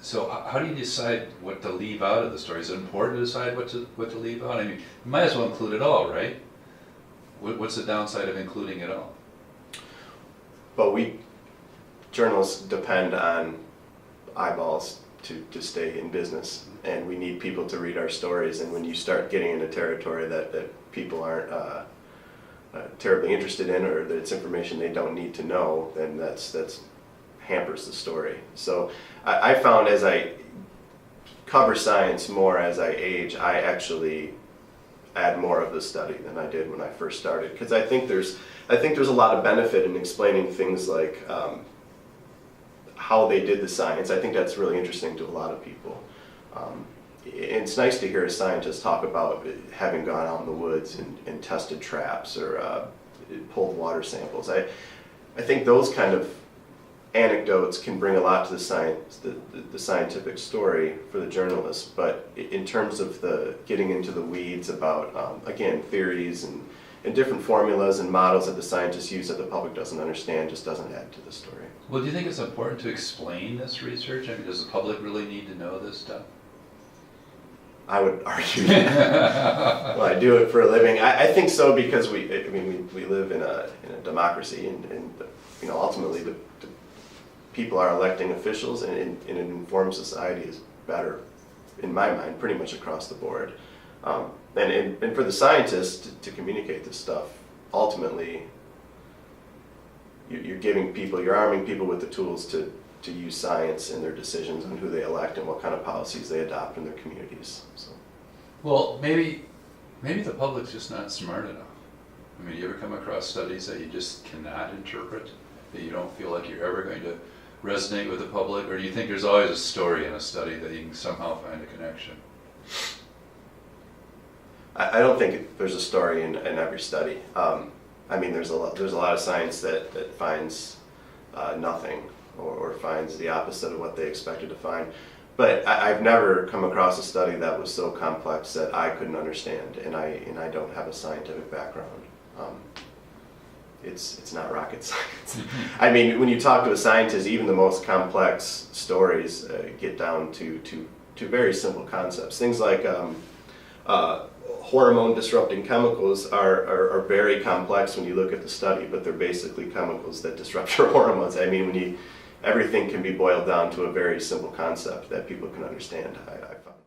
So how do you decide what to leave out of the story? Is it important to decide what to leave out? I mean, you might as well include it all, right? What's the downside of including it all? But journalists depend on eyeballs to stay in business, and we need people to read our stories. And when you start getting into territory that people aren't terribly interested in, or that it's information they don't need to know, then that's hampers the story. So I found as I cover science more as I age, I actually add more of the study than I did when I first started, because I think there's a lot of benefit in explaining things like how they did the science. I think that's really interesting to a lot of people. It's nice to hear a scientist talk about having gone out in the woods and tested traps or pulled water samples. I think those kind of anecdotes can bring a lot to the science, the scientific story for the journalist. But in terms of the getting into the weeds about again, theories and different formulas and models that the scientists use that the public doesn't understand, just doesn't add to the story. Well, do you think it's important to explain this research? I mean, does the public really need to know this stuff? I would argue that. Well, I do it for a living. I think so, because we live in a democracy, and ultimately the people are electing officials, and an informed society is better, in my mind, pretty much across the board. And for the scientists to communicate this stuff, ultimately, you're arming people with the tools to use science in their decisions on who they elect and what kind of policies they adopt in their communities. So. Well, maybe the public's just not smart enough. I mean, you ever come across studies that you just cannot interpret, that you don't feel like you're ever going to resonate with the public, or do you think there's always a story in a study that you can somehow find a connection? I don't think there's a story in every study. I mean, there's a lot of science that finds nothing, or finds the opposite of what they expected to find. But I've never come across a study that was so complex that I couldn't understand, and I don't have a scientific background. It's not rocket science. I mean, when you talk to a scientist, even the most complex stories get down to very simple concepts. Things like hormone disrupting chemicals are very complex when you look at the study, but they're basically chemicals that disrupt your hormones. I mean, everything can be boiled down to a very simple concept that people can understand. I found.